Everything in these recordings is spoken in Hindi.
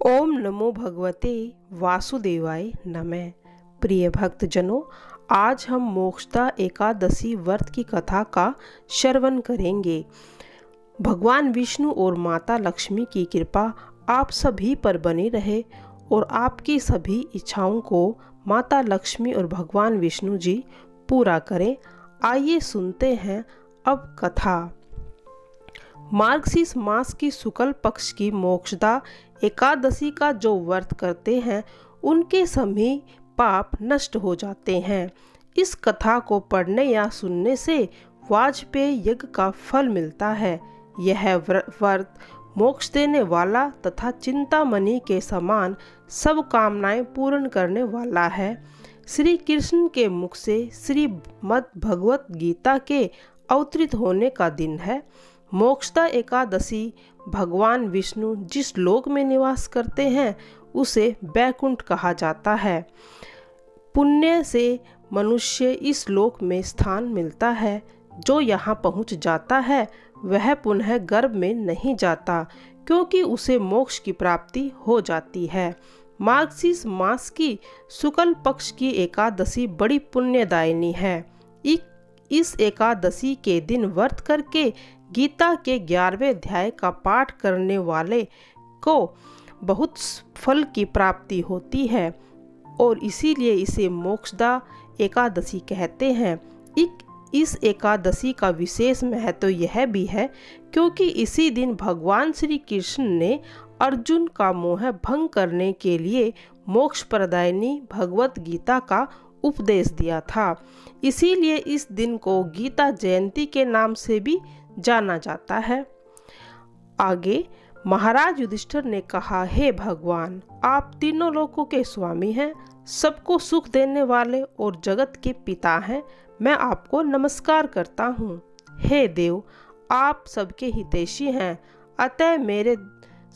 ओम नमो भगवते वासुदेवाय नमः। प्रिय भक्तजनों, आज हम मोक्षदा एकादशी व्रत की कथा का श्रवण करेंगे। भगवान विष्णु और माता लक्ष्मी की कृपा आप सभी पर बनी रहे और आपकी सभी इच्छाओं को माता लक्ष्मी और भगवान विष्णु जी पूरा करें। आइए सुनते हैं अब कथा। मार्गशीर्ष मास की शुक्ल पक्ष की मोक्षदा एकादशी का जो व्रत करते हैं उनके सभी पाप नष्ट हो जाते हैं। इस कथा को पढ़ने या सुनने से वाजपेय यज्ञ का फल मिलता है। यह व्रत मोक्ष देने वाला तथा चिंतामणि के समान सब कामनाएं पूर्ण करने वाला है। श्री कृष्ण के मुख से श्रीमद् भगवत गीता के अवतरित होने का दिन है। मोक्षदा एकादशी भगवान विष्णु जिस लोक में निवास करते हैं उसे वैकुंठ कहा जाता है। पुण्य से मनुष्य इस लोक में स्थान मिलता है। जो यहाँ पहुँच जाता है वह पुनः गर्भ में नहीं जाता, क्योंकि उसे मोक्ष की प्राप्ति हो जाती है। मार्गशीर्ष मास की शुक्ल पक्ष की एकादशी बड़ी पुण्यदायिनी है। इस एकादशी के दिन व्रत करके गीता के 11वें अध्याय का पाठ करने वाले को बहुत फल की प्राप्ति होती है और इसीलिए इसे मोक्षदा एकादशी कहते हैं। इस एकादशी का विशेष महत्व यह भी है क्योंकि इसी दिन भगवान श्री कृष्ण ने अर्जुन का मोह भंग करने के लिए मोक्ष प्रदायिनी भगवत गीता का उपदेश दिया था। इसीलिए इस दिन को गीता जयंती के नाम से भी जाना जाता है। आगे महाराज युधिष्ठिर ने कहा, हे भगवान, आप तीनों लोकों के स्वामी हैं, सबको सुख देने वाले और जगत के पिता हैं। मैं आपको नमस्कार करता हूँ। हे देव, आप सबके हितैषी हैं, अतः मेरे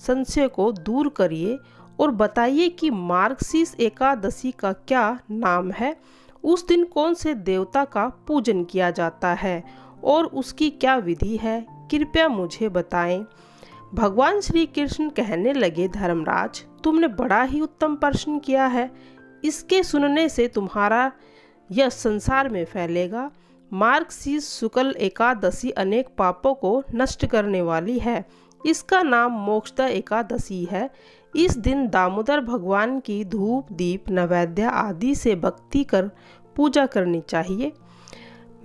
संशय को दूर करिए और बताइए कि मार्गशीर्ष एकादशी का क्या नाम है। उस दिन कौन से देवता का पूजन किया जाता है और उसकी क्या विधि है, कृपया मुझे बताएं। भगवान श्री कृष्ण कहने लगे, धर्मराज, तुमने बड़ा ही उत्तम प्रश्न किया है। इसके सुनने से तुम्हारा यश संसार में फैलेगा। मार्गशीर्ष शुक्ल एकादशी अनेक पापों को नष्ट करने वाली है। इसका नाम मोक्षदा एकादशी है। इस दिन दामोदर भगवान की धूप दीप नैवेद्य आदि से भक्ति कर पूजा करनी चाहिए।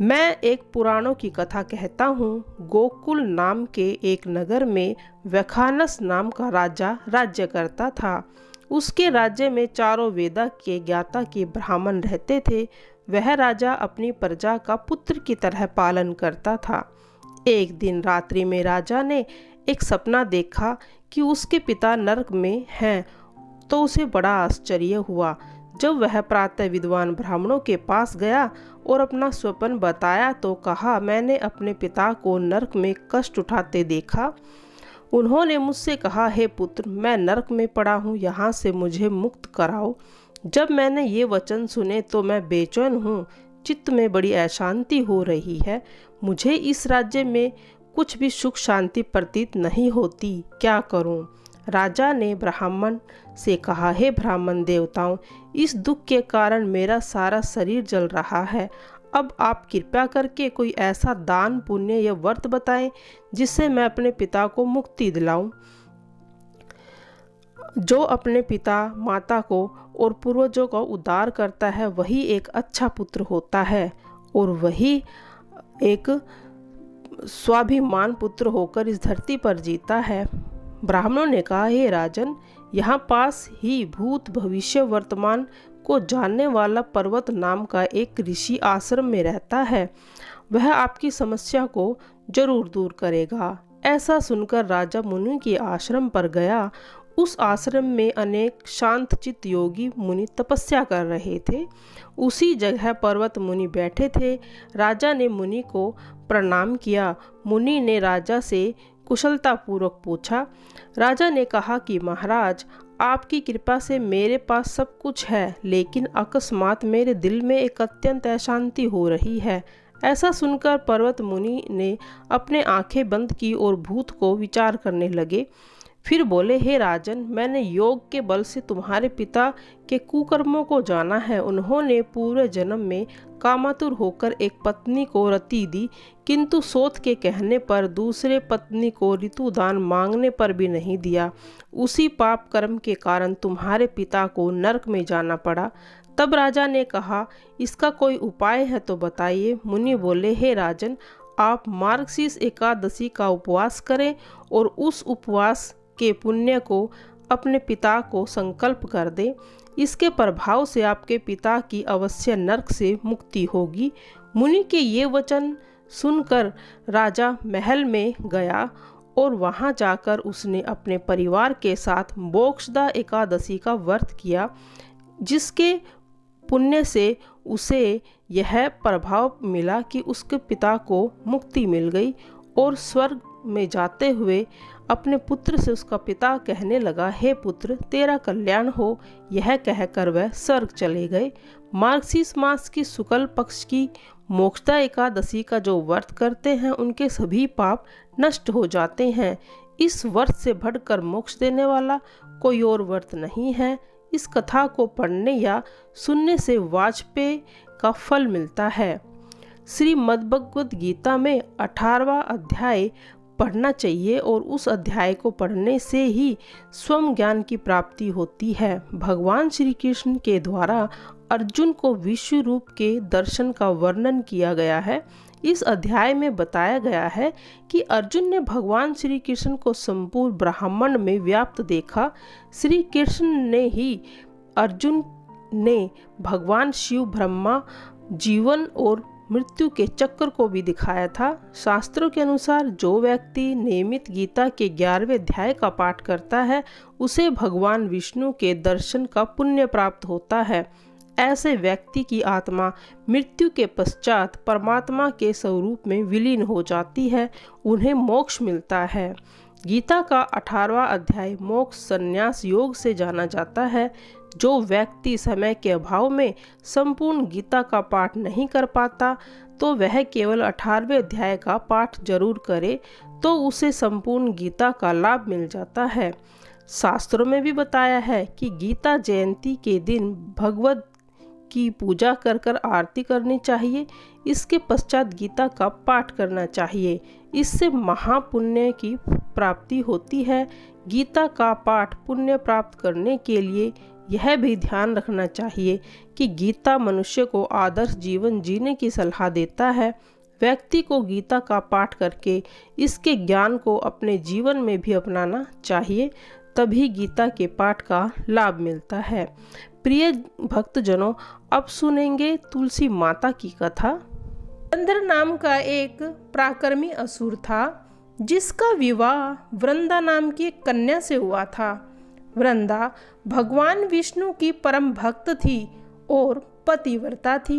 मैं एक पुराणों की कथा कहता हूँ। गोकुल नाम के एक नगर में वैखानस नाम का राजा राज्य करता था। उसके राज्य में चारों वेदा के ज्ञाता के ब्राह्मण रहते थे। वह राजा अपनी प्रजा का पुत्र की तरह पालन करता था। एक दिन रात्रि में राजा ने एक सपना देखा कि उसके पिता नरक में हैं, तो उसे बड़ा आश्चर्य हुआ। जब वह प्रातः विद्वान ब्राह्मणों के पास गया और अपना स्वप्न बताया तो कहा, मैंने अपने पिता को नरक में कष्ट उठाते देखा। उन्होंने मुझसे कहा, हे पुत्र, मैं नरक में पड़ा हूँ, यहाँ से मुझे मुक्त कराओ। जब मैंने ये वचन सुने तो मैं बेचैन हूँ, चित्त में बड़ी अशांति हो रही है। मुझे इस राज्य में कुछ भी सुख शांति प्रतीत नहीं होती, क्या करूं? राजा ने ब्राह्मण से कहा, हे ब्राह्मण देवताओं, इस दुख के कारण मेरा सारा शरीर जल रहा है। अब आप कृपया करके कोई ऐसा दान पुण्य या व्रत बताएं जिससे मैं अपने पिता को मुक्ति दिलाऊं। जो अपने पिता माता को और पूर्वजों का उद्धार करता है वही एक अच्छा पुत्र होता है और वही एक स्वाभिमान पुत्र होकर इस धरती पर जीता है। ब्राह्मणों ने कहा, हे राजन, यहाँ पास ही भूत भविष्य वर्तमान को जानने वाला पर्वत नाम का एक ऋषि आश्रम में रहता है। वह आपकी समस्या को जरूर दूर करेगा। ऐसा सुनकर राजा मुनि के आश्रम पर गया। उस आश्रम में अनेक शांत चित्त योगी मुनि तपस्या कर रहे थे। उसी जगह पर्वत मुनि बैठे थे। राजा ने मुनि को प्रणाम किया। मुनि ने राजा से कुशलतापूर्वक पूछा। राजा ने कहा कि महाराज, आपकी कृपा से मेरे पास सब कुछ है, लेकिन अकस्मात मेरे दिल में एक अत्यंत अशांति हो रही है। ऐसा सुनकर पर्वत मुनि ने अपने आंखें बंद की और भूत को विचार करने लगे। फिर बोले, हे राजन, मैंने योग के बल से तुम्हारे पिता के कुकर्मों को जाना है। उन्होंने पूर्व जन्म में कामातुर होकर एक पत्नी को रति दी, किंतु सोत के कहने पर दूसरे पत्नी को ऋतुदान मांगने पर भी नहीं दिया। उसी पाप कर्म के कारण तुम्हारे पिता को नरक में जाना पड़ा। तब राजा ने कहा, इसका कोई उपाय है तो बताइए। मुनि बोले, हे राजन, आप मार्गशीर्ष एकादशी का उपवास करें और उस उपवास के पुण्य को अपने पिता को संकल्प कर दें। इसके प्रभाव से आपके पिता की अवश्य नरक से मुक्ति होगी। मुनि के ये वचन सुनकर राजा महल में गया और वहां जाकर उसने अपने परिवार के साथ मोक्षदा एकादशी का व्रत किया, जिसके पुण्य से उसे यह प्रभाव मिला कि उसके पिता को मुक्ति मिल गई और स्वर्ग में जाते हुए अपने पुत्र से उसका पिता कहने लगा, हे पुत्र, तेरा कल्याण हो। यह कहकर वह स्वर्ग चले गए। मार्गशीर्ष मास की शुक्ल पक्ष की मोक्षदा एकादशी का जो व्रत करते हैं उनके सभी पाप नष्ट हो जाते हैं। इस व्रत से बढ़कर मोक्ष देने वाला कोई और व्रत नहीं है। इस कथा को पढ़ने या सुनने से वाजपेय का फल मिलता है। श्रीमद्भगवद गीता में 18वां अध्याय पढ़ना चाहिए और उस अध्याय को पढ़ने से ही स्वयं ज्ञान की प्राप्ति होती है। भगवान श्री कृष्ण के द्वारा अर्जुन को विश्व रूप के दर्शन का वर्णन किया गया है। इस अध्याय में बताया गया है कि अर्जुन ने भगवान श्री कृष्ण को संपूर्ण ब्रह्मांड में व्याप्त देखा। श्री कृष्ण ने ही अर्जुन ने भगवान शिव, ब्रह्मा, जीवन और मृत्यु के चक्र को भी दिखाया था। शास्त्रों के अनुसार जो व्यक्ति नियमित गीता के 11वें अध्याय का पाठ करता है उसे भगवान विष्णु के दर्शन का पुण्य प्राप्त होता है। ऐसे व्यक्ति की आत्मा मृत्यु के पश्चात परमात्मा के स्वरूप में विलीन हो जाती है, उन्हें मोक्ष मिलता है। गीता का 18वां अध्याय मोक्ष संन्यास योग से जाना जाता है। जो व्यक्ति समय के अभाव में संपूर्ण गीता का पाठ नहीं कर पाता तो वह केवल 18वें अध्याय का पाठ जरूर करे तो उसे संपूर्ण गीता का लाभ मिल जाता है। शास्त्रों में भी बताया है कि गीता जयंती के दिन भगवत की पूजा कर कर आरती करनी चाहिए। इसके पश्चात गीता का पाठ करना चाहिए। इससे महापुण्य की प्राप्ति होती है। गीता का पाठ पुण्य प्राप्त करने के लिए यह भी ध्यान रखना चाहिए कि गीता मनुष्य को आदर्श जीवन जीने की सलाह देता है। व्यक्ति को गीता का पाठ करके इसके ज्ञान को अपने जीवन में भी अपनाना चाहिए, तभी गीता के पाठ का लाभ मिलता है। प्रिय भक्तजनों, अब सुनेंगे तुलसी माता की कथा। जलंधर नाम का एक पराक्रमी असुर था जिसका विवाह वृंदा नाम की एक कन्या से हुआ था। वृंदा भगवान विष्णु की परम भक्त थी और पतिव्रता थी।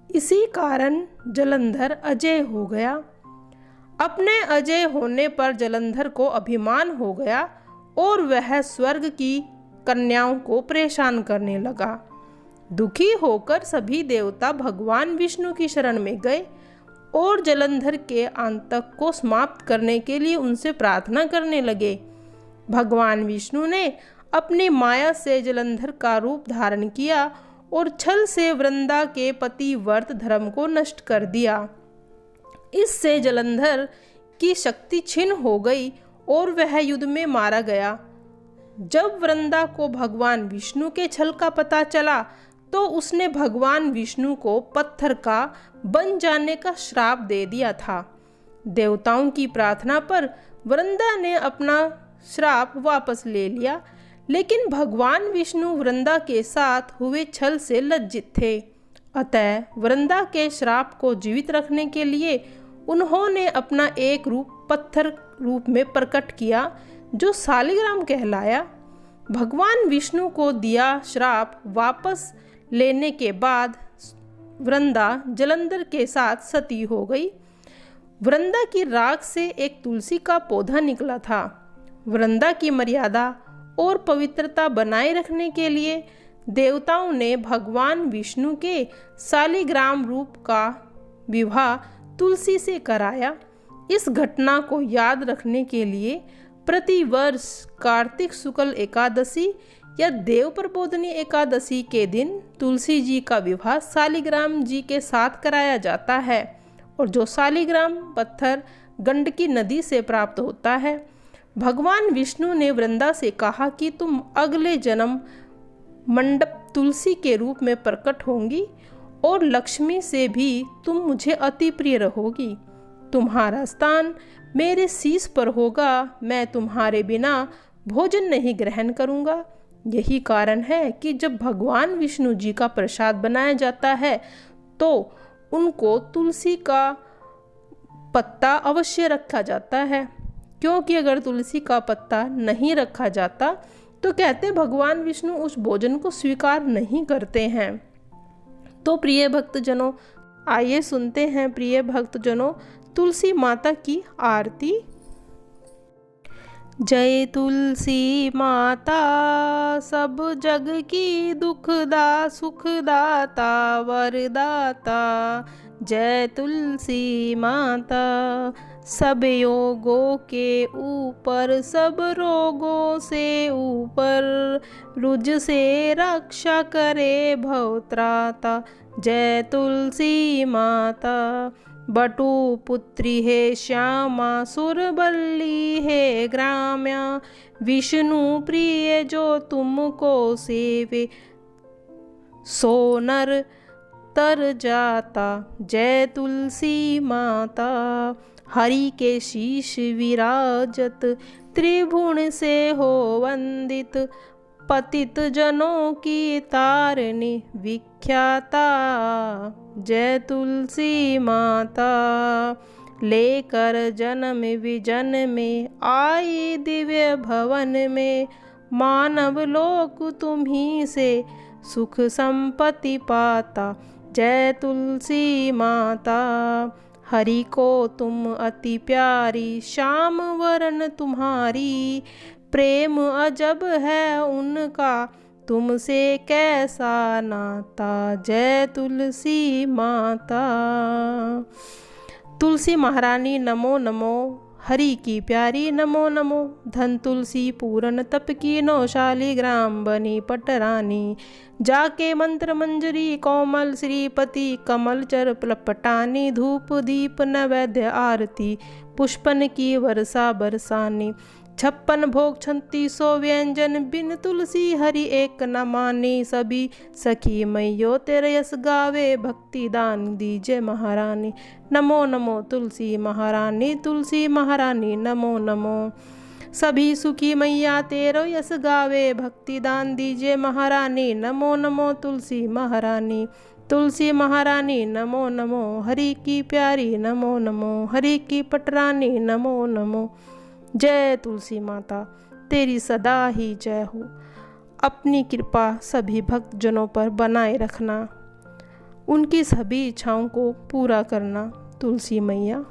इसी कारण जलंधर अजय हो गया। अपने अजय होने पर जलंधर को अभिमान हो गया और वह स्वर्ग की कन्याओं को परेशान करने लगा। दुखी होकर सभी देवता भगवान विष्णु की शरण में गए और जलंधर के आतंक को समाप्त करने के लिए उनसे प्रार्थना करने लगे। भगवान विष्णु ने अपनी माया से जलंधर का रूप धारण किया और छल से वृंदा के पतिव्रत धर्म को नष्ट कर दिया। इससे जलंधर की शक्ति क्षीण हो गई और वह युद्ध में मारा गया। जब वृंदा को भगवान विष्णु के छल का पता चला तो उसने भगवान विष्णु को पत्थर का बन जाने का श्राप दे दिया था। देवताओं की प्रार्थना पर वृंदा ने अपना श्राप वापस ले लिया, लेकिन भगवान विष्णु वृंदा के साथ हुए छल से लज्जित थे। अतः वृंदा के श्राप को जीवित रखने के लिए उन्होंने अपना एक रूप पत्थर रूप में प्रकट किया जो शालिग्राम कहलाया। भगवान विष्णु को दिया श्राप वापस लेने के बाद वृंदा जलंधर के साथ सती हो गई। वृंदा की राख से एक तुलसी का पौधा निकला था। वृंदा की मर्यादा और पवित्रता बनाए रखने के लिए देवताओं ने भगवान विष्णु के शालिग्राम रूप का विवाह तुलसी से कराया। इस घटना को याद रखने के लिए प्रति वर्ष कार्तिक शुक्ल एकादशी या देव प्रबोधनी एकादशी के दिन तुलसी जी का विवाह शालिग्राम जी के साथ कराया जाता है और जो शालिग्राम पत्थर गंडकी नदी से प्राप्त होता है। भगवान विष्णु ने वृंदा से कहा कि तुम अगले जन्म मंडप तुलसी के रूप में प्रकट होंगी और लक्ष्मी से भी तुम मुझे अति प्रिय रहोगी। तुम्हारा स्थान मेरे शीश पर होगा, मैं तुम्हारे बिना भोजन नहीं ग्रहण करूँगा। यही कारण है कि जब भगवान विष्णु जी का प्रसाद बनाया जाता है तो उनको तुलसी का पत्ता अवश्य रखा जाता है, क्योंकि अगर तुलसी का पत्ता नहीं रखा जाता तो कहते भगवान विष्णु उस भोजन को स्वीकार नहीं करते हैं। तो प्रिय भक्तजनों, आइए सुनते हैं प्रिय भक्तजनों तुलसी माता की आरती। जय तुलसी माता सब जग की दुखदा सुखदाता वरदाता। जय तुलसी माता सब योगों के ऊपर सब रोगों से ऊपर रुज से रक्षा करे भवत्राता। जय तुलसी माता बटु पुत्री है श्यामा सुरबल्ली है ग्राम्या। विष्णु प्रिय जो तुमको सेवे सोनर तर जाता। जय तुलसी माता हरि के शीश विराजत त्रिभुवन से हो वंदित। पतित जनों की तारिणी विख्याता। जय तुलसी माता लेकर जन्म विजन में आई दिव्य भवन में। मानव लोक तुम्ही से सुख संपत्ति पाता। जय तुलसी माता हरि को तुम अति प्यारी श्याम वरण तुम्हारी। प्रेम अजब है उनका तुमसे कैसा नाता। जय तुलसी माता। तुलसी महारानी नमो नमो हरि की प्यारी नमो नमो। धन तुलसी पूरन तप की नो शालिग्राम बनी पटरानी। जाके मंत्र मंजरी कोमल श्रीपति कमल चर पलपटानी। धूप दीप नैवेद्य आरती पुष्पन की वर्षा बरसानी। 56 भोग 3600 व्यंजन बिन तुलसी हरि एक न मानी। सभी सखी मैयो तेरे यस गावे भक्ति दान दीजे महारानी। नमो नमो तुलसी महारानी नमो नमो। सभी सुखी मैया तेरो यस गावे भक्ति दान दीजे महारानी। नमो नमो तुलसी महारानी नमो नमो। हरि की प्यारी नमो नमो हरि की पटरानी नमो नमो। जय तुलसी माता तेरी सदा ही जय हो। अपनी कृपा सभी भक्तजनों पर बनाए रखना, उनकी सभी इच्छाओं को पूरा करना तुलसी मैया।